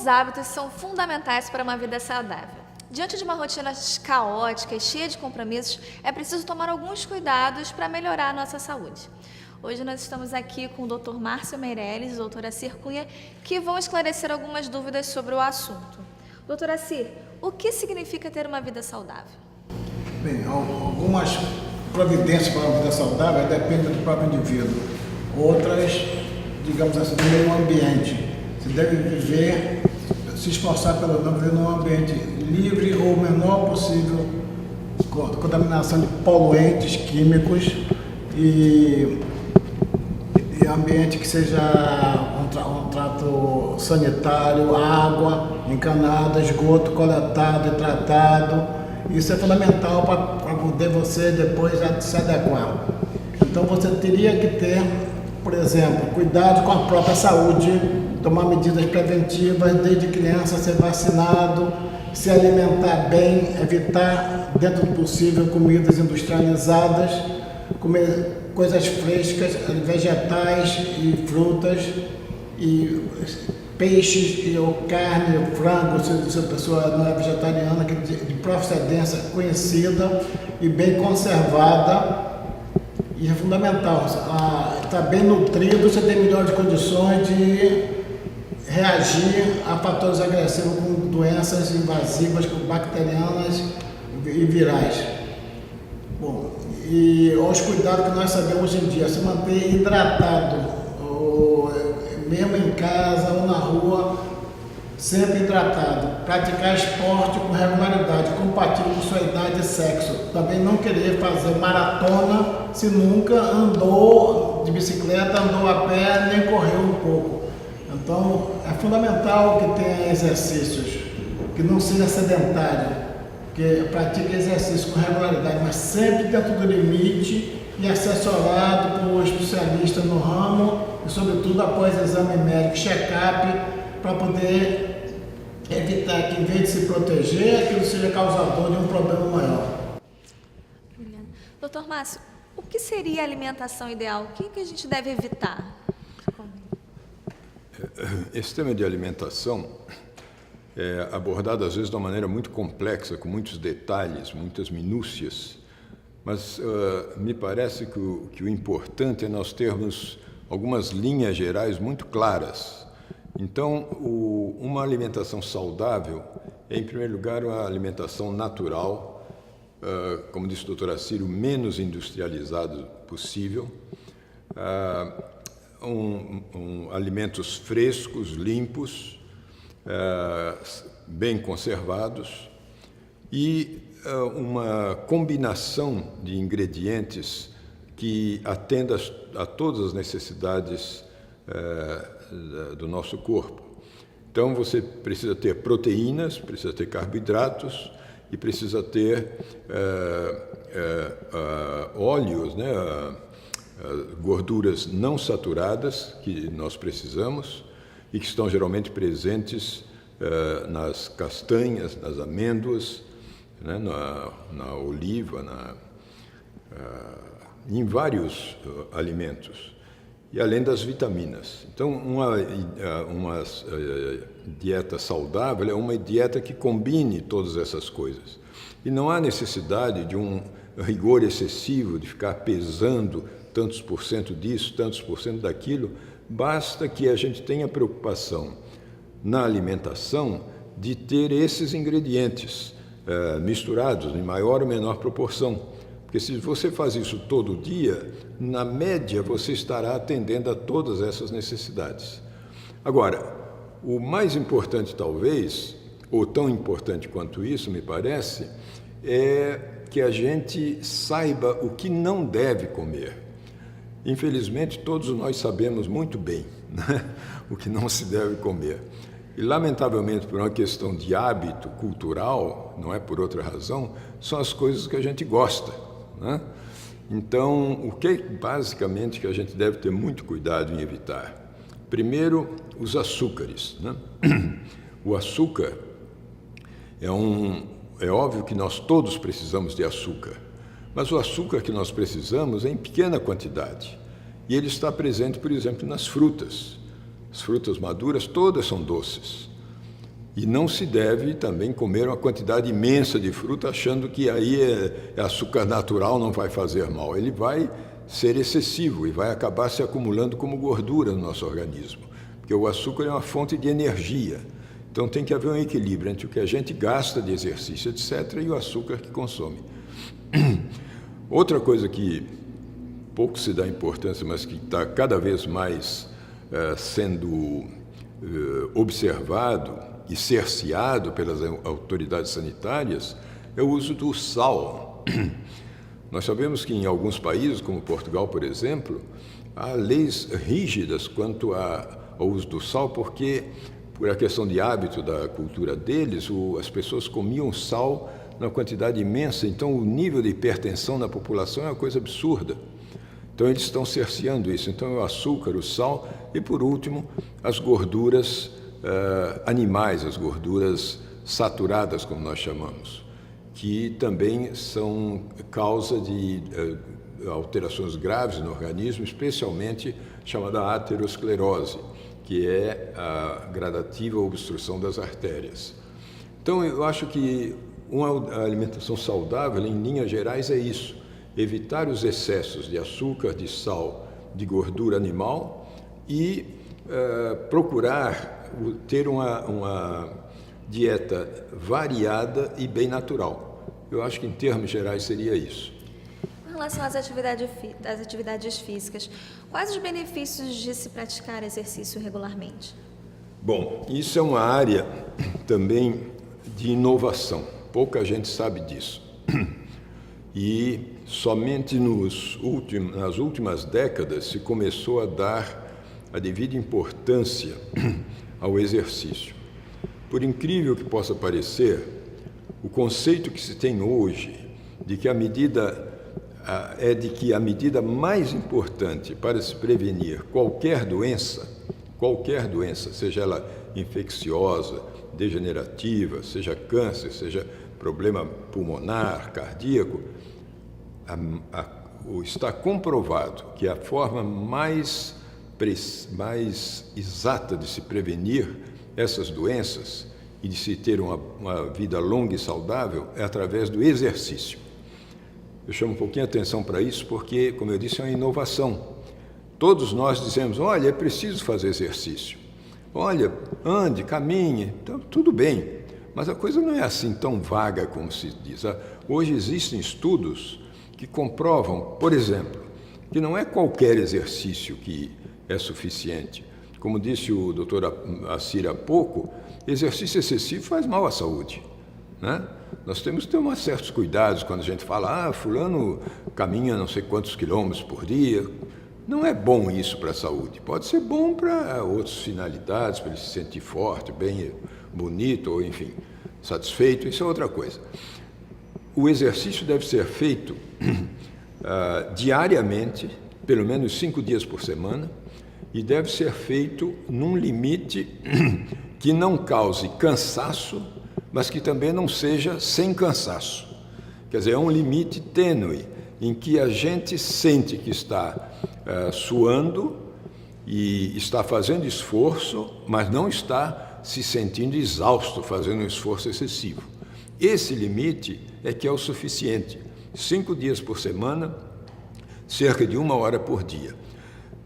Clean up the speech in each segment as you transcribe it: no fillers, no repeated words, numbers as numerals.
hábitos são fundamentais para uma vida saudável? Diante de uma rotina caótica e cheia de compromissos, é preciso tomar alguns cuidados para melhorar a nossa saúde. Hoje nós estamos aqui com o Dr. Márcio Meirelles e a doutora Cir Cunha, que vão esclarecer algumas dúvidas sobre o assunto. Doutora Cir, o que significa ter uma vida saudável? Bem, algumas providências para uma vida saudável dependem do próprio indivíduo. Outras, digamos assim, do meio ambiente. Você deve viver, se esforçar pelo menos viver num ambiente livre ou o menor possível contaminação de poluentes químicos e ambiente que seja um trato sanitário, água encanada, esgoto coletado e tratado. Isso é fundamental para poder você depois se adequar. Então você teria que ter, por exemplo, cuidado com a própria saúde, tomar medidas preventivas desde criança, ser vacinado, se alimentar bem, evitar dentro do possível comidas industrializadas, comer coisas frescas, vegetais e frutas, e peixes ou carne, frango, se a pessoa não é vegetariana, de procedência conhecida e bem conservada. E é fundamental, estar bem nutrido, você tem melhores condições de reagir a fatores agressivos como doenças invasivas, bacterianas e virais. Bom, e os cuidados que nós sabemos hoje em dia, se manter hidratado, mesmo em casa ou na rua, sempre hidratado, praticar esporte com regularidade, compatível com sua idade e sexo. Também não querer fazer maratona se nunca andou de bicicleta, andou a pé, nem correu um pouco. Então, é fundamental que tenha exercícios, que não seja sedentário, que pratique exercício com regularidade, mas sempre dentro do limite e assessorado por um especialista no ramo e, sobretudo, após exame médico, check-up, para poder evitar que, em vez de se proteger, aquilo seja causador de um problema maior. Doutor Márcio, o que seria a alimentação ideal? O que a gente deve evitar? Esse tema de alimentação é abordado, às vezes, de uma maneira muito complexa, com muitos detalhes, muitas minúcias, mas me parece que o importante é nós termos algumas linhas gerais muito claras. Então, uma alimentação saudável é, em primeiro lugar, uma alimentação natural, como disse a doutora Cir, o menos industrializado possível, alimentos frescos, limpos, bem conservados e uma combinação de ingredientes que atenda a todas as necessidades do nosso corpo. Então, você precisa ter proteínas, precisa ter carboidratos e precisa ter óleos, né? Gorduras não saturadas que nós precisamos e que estão geralmente presentes nas castanhas, nas amêndoas, né? na oliva, em vários alimentos, e além das vitaminas. Então, uma dieta saudável é uma dieta que combine todas essas coisas. E não há necessidade de um rigor excessivo, de ficar pesando tantos por cento disso, tantos por cento daquilo. Basta que a gente tenha preocupação na alimentação de ter esses ingredientes misturados em maior ou menor proporção. Porque se você faz isso todo dia, na média você estará atendendo a todas essas necessidades. Agora, o mais importante talvez, ou tão importante quanto isso, me parece, é que a gente saiba o que não deve comer. Infelizmente, todos nós sabemos muito bem, né, o que não se deve comer. E, lamentavelmente, por uma questão de hábito cultural, não é por outra razão, são as coisas que a gente gosta, né? Então, o que basicamente que a gente deve ter muito cuidado em evitar? Primeiro, os açúcares, né? O açúcar é óbvio que nós todos precisamos de açúcar, mas o açúcar que nós precisamos é em pequena quantidade. E ele está presente, por exemplo, nas frutas. As frutas maduras todas são doces. E não se deve também comer uma quantidade imensa de fruta achando que aí é açúcar natural, não vai fazer mal. Ele vai ser excessivo e vai acabar se acumulando como gordura no nosso organismo, porque o açúcar é uma fonte de energia. Então tem que haver um equilíbrio entre o que a gente gasta de exercício, etc., e o açúcar que consome. Outra coisa que pouco se dá importância, mas que está cada vez mais sendo observado e cerceado pelas autoridades sanitárias, é o uso do sal. Nós sabemos que em alguns países, como Portugal, por exemplo, há leis rígidas quanto ao uso do sal, porque, por a questão de hábito da cultura deles, as pessoas comiam sal numa quantidade imensa, então o nível de hipertensão na população é uma coisa absurda. Então eles estão cerceando isso. Então é o açúcar, o sal e, por último, as gorduras animais, as gorduras saturadas, como nós chamamos, que também são causa de alterações graves no organismo, especialmente chamada aterosclerose, que é a gradativa obstrução das artérias. Então, eu acho que uma alimentação saudável, em linhas gerais, é isso: evitar os excessos de açúcar, de sal, de gordura animal e procurar ter uma dieta variada e bem natural. Eu acho que, em termos gerais, seria isso. Com relação às atividades físicas, quais os benefícios de se praticar exercício regularmente? Bom, isso é uma área também de inovação. Pouca gente sabe disso. E somente nas últimas décadas se começou a dar a devida importância ao exercício. Por incrível que possa parecer, o conceito que se tem hoje de que a medida mais importante para se prevenir qualquer doença, seja ela infecciosa, degenerativa, seja câncer, seja problema pulmonar, cardíaco, está comprovado que a forma mais exata de se prevenir essas doenças e de se ter uma vida longa e saudável é através do exercício. Eu chamo um pouquinho a atenção para isso porque, como eu disse, é uma inovação. Todos nós dizemos: olha, é preciso fazer exercício. Olha, ande, caminhe, então, tudo bem. Mas a coisa não é assim tão vaga como se diz. Hoje existem estudos que comprovam, por exemplo, que não é qualquer exercício que é suficiente. Como disse o doutor Assir há pouco, exercício excessivo faz mal à saúde, né? Nós temos que tomar certos cuidados quando a gente fala: fulano caminha não sei quantos quilômetros por dia. Não é bom isso para a saúde. Pode ser bom para outras finalidades, para ele se sentir forte, bem bonito, ou enfim, satisfeito, isso é outra coisa. O exercício deve ser feito diariamente, pelo menos 5 dias por semana, e deve ser feito num limite que não cause cansaço, mas que também não seja sem cansaço. Quer dizer, é um limite tênue, em que a gente sente que está suando e está fazendo esforço, mas não está se sentindo exausto, fazendo um esforço excessivo. Esse limite é que é o suficiente. 5 dias por semana, cerca de 1 hora por dia.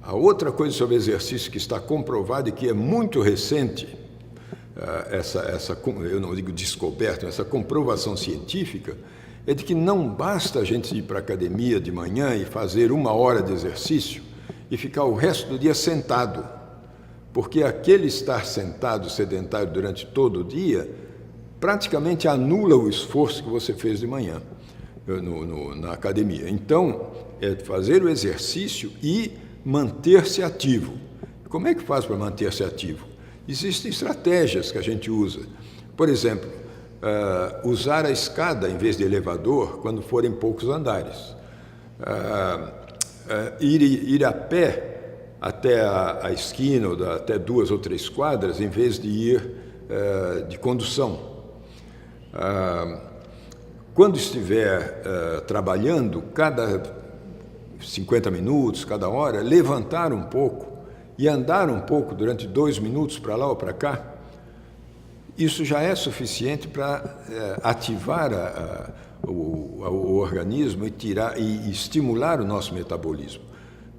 A outra coisa sobre exercício que está comprovada e que é muito recente, eu não digo descoberta, essa comprovação científica, é de que não basta a gente ir para a academia de manhã e fazer 1 hora de exercício e ficar o resto do dia sentado, porque aquele estar sentado, sedentário durante todo o dia, praticamente anula o esforço que você fez de manhã na academia. Então, é fazer o exercício e manter-se ativo. Como é que faz para manter-se ativo? Existem estratégias que a gente usa. Por exemplo, usar a escada em vez de elevador quando forem poucos andares. Ir a pé até a esquina, ou até 2 ou 3 quadras, em vez de ir de condução. Quando estiver trabalhando, cada 50 minutos, cada hora, levantar um pouco e andar um pouco durante 2 minutos para lá ou para cá. isso já é suficiente para ativar o organismo e estimular o nosso metabolismo.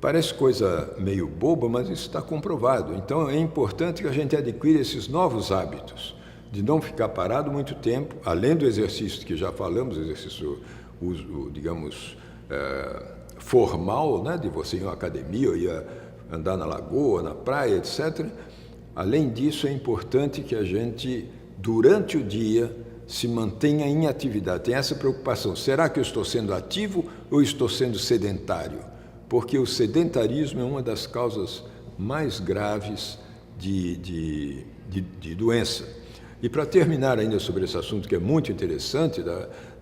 Parece coisa meio boba, mas isso está comprovado. Então, é importante que a gente adquira esses novos hábitos, de não ficar parado muito tempo, além do exercício que já falamos, exercício, digamos, formal, né, de você ir a uma academia, ou ir andar na lagoa, na praia, etc. Além disso, é importante que a gente, durante o dia, se mantenha em atividade. Tem essa preocupação, será que eu estou sendo ativo ou estou sendo sedentário? Porque o sedentarismo é uma das causas mais graves de doença. E para terminar ainda sobre esse assunto que é muito interessante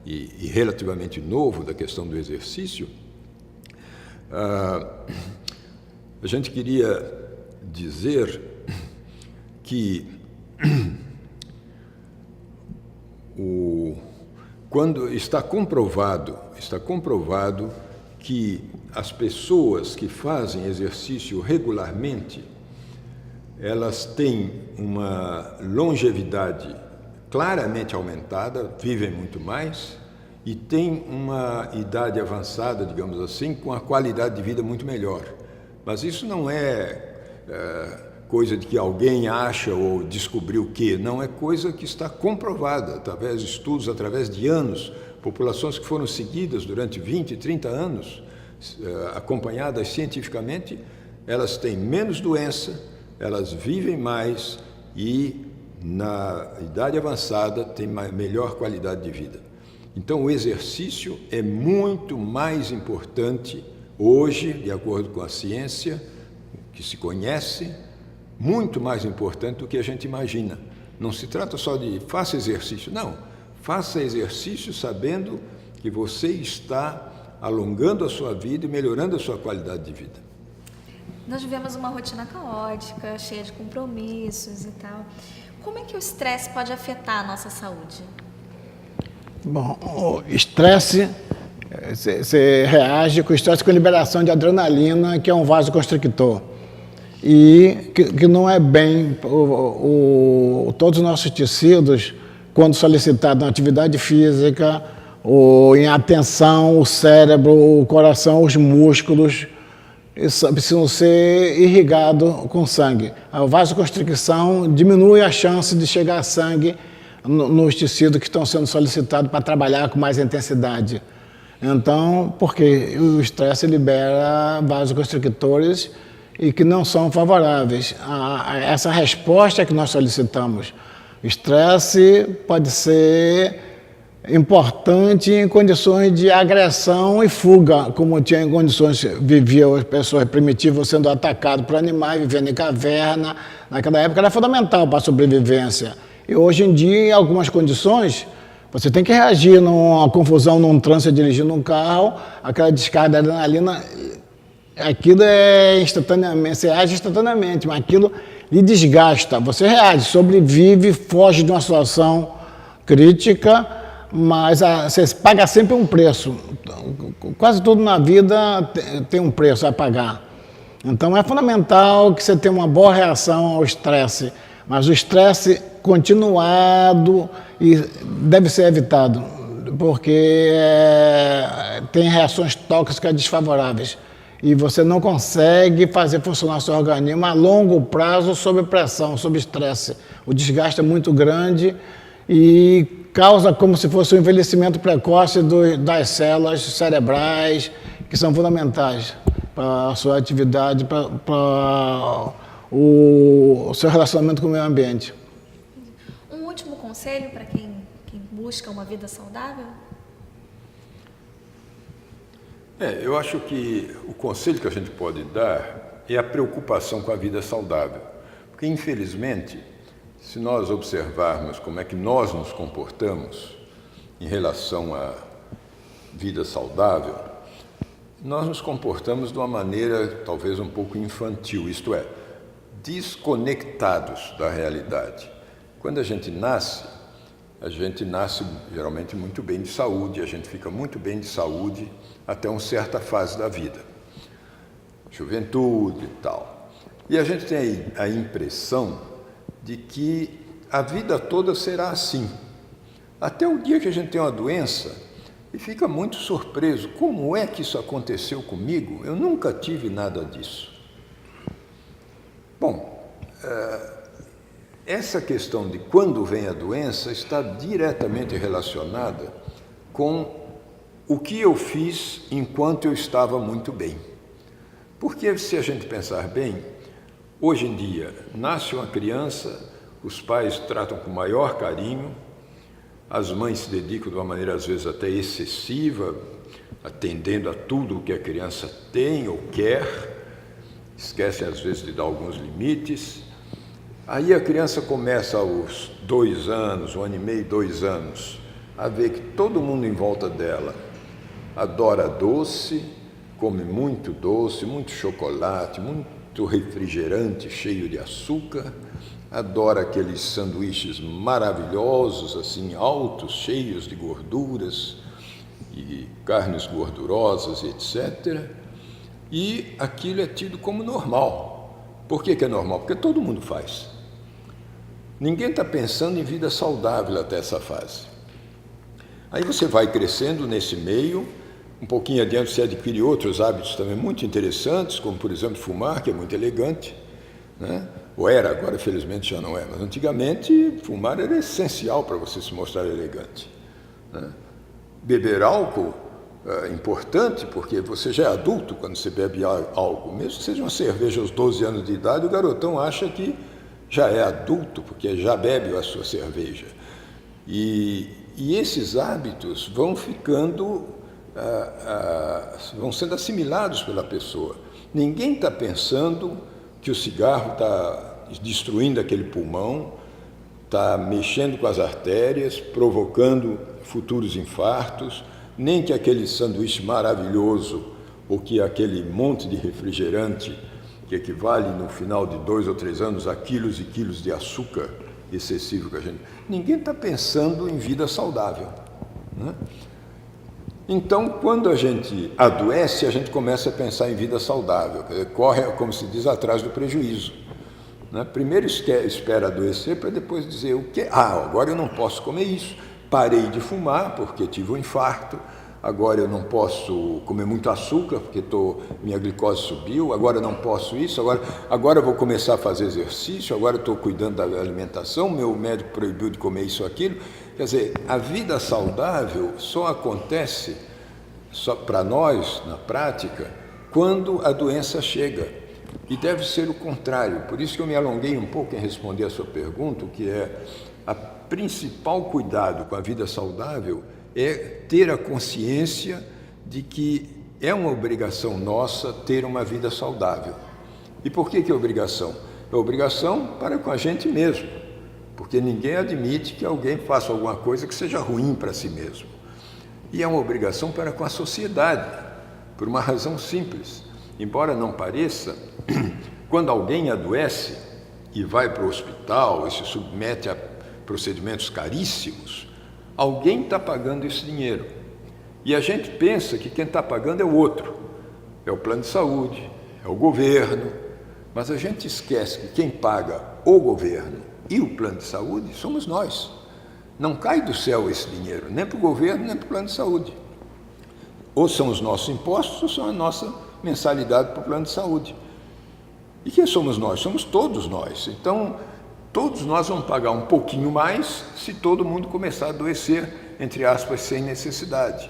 e relativamente novo, da questão do exercício, a gente queria dizer que quando está comprovado que as pessoas que fazem exercício regularmente, elas têm uma longevidade claramente aumentada, vivem muito mais e têm uma idade avançada, digamos assim, com a qualidade de vida muito melhor. Mas isso não é coisa de que alguém acha ou descobriu que, não, é coisa que está comprovada através de estudos, através de anos, populações que foram seguidas durante 20, 30 anos, acompanhadas cientificamente, elas têm menos doença, elas vivem mais e, na idade avançada, têm melhor qualidade de vida. Então, o exercício é muito mais importante hoje, de acordo com a ciência, que se conhece, muito mais importante do que a gente imagina. Não se trata só de faça exercício, não. Faça exercício sabendo que você está alongando a sua vida e melhorando a sua qualidade de vida. Nós vivemos uma rotina caótica, cheia de compromissos e tal. Como é que o estresse pode afetar a nossa saúde? Bom, o estresse, você reage com o estresse com a liberação de adrenalina, que é um vasoconstrictor. E que não é bem, todos os nossos tecidos, quando solicitados na atividade física, ou em atenção, o cérebro, o coração, os músculos, precisam ser irrigados com sangue. A vasoconstricção diminui a chance de chegar sangue nos tecidos que estão sendo solicitados para trabalhar com mais intensidade. Então, porque o estresse libera vasoconstrictores e que não são favoráveis a essa resposta que nós solicitamos. O estresse pode ser importante em condições de agressão e fuga, como tinha em condições, viviam as pessoas primitivas sendo atacadas por animais, vivendo em caverna. Naquela época era fundamental para a sobrevivência. E hoje em dia, em algumas condições, você tem que reagir numa confusão, num trânsito, dirigindo um carro, aquela descarga de adrenalina, aquilo é instantaneamente, você age instantaneamente, mas aquilo lhe desgasta. Você reage, sobrevive, foge de uma situação crítica, mas você paga sempre um preço. Quase tudo na vida tem um preço a pagar. Então é fundamental que você tenha uma boa reação ao estresse, mas o estresse continuado deve ser evitado, porque tem reações tóxicas desfavoráveis. E você não consegue fazer funcionar seu organismo a longo prazo sob pressão, sob estresse. O desgaste é muito grande e causa como se fosse um envelhecimento precoce das células cerebrais, que são fundamentais para a sua atividade, para o seu relacionamento com o meio ambiente. Um último conselho para quem busca uma vida saudável? Eu acho que o conselho que a gente pode dar é a preocupação com a vida saudável. Porque, infelizmente, se nós observarmos como é que nós nos comportamos em relação à vida saudável, nós nos comportamos de uma maneira talvez um pouco infantil, isto é, desconectados da realidade. Quando a gente nasce geralmente muito bem de saúde, a gente fica muito bem de saúde até uma certa fase da vida, juventude e tal. E a gente tem a impressão de que a vida toda será assim. Até o dia que a gente tem uma doença e fica muito surpreso. Como é que isso aconteceu comigo? Eu nunca tive nada disso. Bom, essa questão de quando vem a doença está diretamente relacionada com o que eu fiz enquanto eu estava muito bem. Porque, se a gente pensar bem, hoje em dia, nasce uma criança, os pais tratam com maior carinho, as mães se dedicam de uma maneira, às vezes, até excessiva, atendendo a tudo o que a criança tem ou quer, esquecem, às vezes, de dar alguns limites. Aí a criança começa aos 2 anos, 1 ano e meio, 2 anos, a ver que todo mundo em volta dela adora doce, come muito doce, muito chocolate, muito refrigerante cheio de açúcar, adora aqueles sanduíches maravilhosos, assim, altos, cheios de gorduras e carnes gordurosas, etc. E aquilo é tido como normal. Por que é normal? Porque todo mundo faz. Ninguém está pensando em vida saudável até essa fase. Aí você vai crescendo nesse meio, um pouquinho adiante você adquire outros hábitos também muito interessantes, como, por exemplo, fumar, que é muito elegante, né? Ou era, agora felizmente já não é, mas antigamente fumar era essencial para você se mostrar elegante, né? Beber álcool é importante, porque você já é adulto quando você bebe álcool, mesmo que seja uma cerveja aos 12 anos de idade, o garotão acha que já é adulto, porque já bebe a sua cerveja. E esses hábitos vão ficando, vão sendo assimilados pela pessoa. Ninguém está pensando que o cigarro está destruindo aquele pulmão, está mexendo com as artérias, provocando futuros infartos, nem que aquele sanduíche maravilhoso ou que aquele monte de refrigerante que equivale no final de 2 ou 3 anos a quilos e quilos de açúcar excessivo que a gente... Ninguém está pensando em vida saudável, né? Então, quando a gente adoece, a gente começa a pensar em vida saudável, corre, como se diz, atrás do prejuízo, né? Primeiro espera adoecer para depois dizer o que? Agora eu não posso comer isso, parei de fumar porque tive um infarto, agora eu não posso comer muito açúcar porque minha glicose subiu, agora eu não posso isso, agora eu vou começar a fazer exercício, agora eu estou cuidando da alimentação, meu médico proibiu de comer isso ou aquilo. Quer dizer, a vida saudável só acontece para nós, na prática, quando a doença chega. E deve ser o contrário. Por isso que eu me alonguei um pouco em responder a sua pergunta, que é a principal cuidado com a vida saudável é ter a consciência de que é uma obrigação nossa ter uma vida saudável. E por que é obrigação? É obrigação para com a gente mesmo, porque ninguém admite que alguém faça alguma coisa que seja ruim para si mesmo. E é uma obrigação para com a sociedade, por uma razão simples. Embora não pareça, quando alguém adoece e vai para o hospital e se submete a procedimentos caríssimos, alguém está pagando esse dinheiro. E a gente pensa que quem está pagando é o outro, é o plano de saúde, é o governo, mas a gente esquece que quem paga o governo e o plano de saúde somos nós. Não cai do céu esse dinheiro, nem para o governo, nem para o plano de saúde. Ou são os nossos impostos, ou são a nossa mensalidade para o plano de saúde. E quem somos nós? Somos todos nós. Então, todos nós vamos pagar um pouquinho mais se todo mundo começar a adoecer, entre aspas, sem necessidade.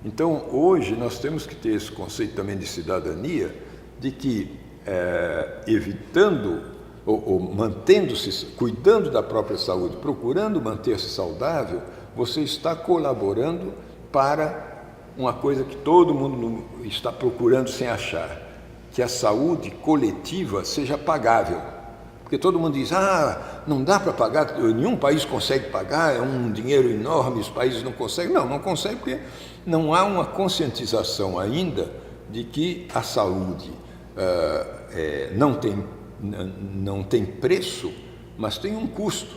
Então, hoje, nós temos que ter esse conceito também de cidadania, de que, evitando ou mantendo-se, cuidando da própria saúde, procurando manter-se saudável, você está colaborando para uma coisa que todo mundo está procurando sem achar, que a saúde coletiva seja pagável. Porque todo mundo diz, não dá para pagar, nenhum país consegue pagar, é um dinheiro enorme, os países não conseguem. Não consegue porque não há uma conscientização ainda de que a saúde não tem preço, mas tem um custo.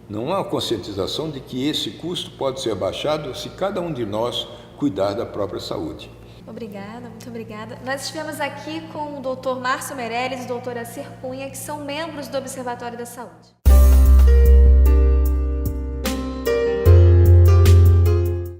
Não há uma conscientização de que esse custo pode ser abaixado se cada um de nós cuidar da própria saúde. Obrigada, muito obrigada. Nós estivemos aqui com o Dr. Márcio Meirelles e o Dr. Acir Cunha, que são membros do Observatório da Saúde.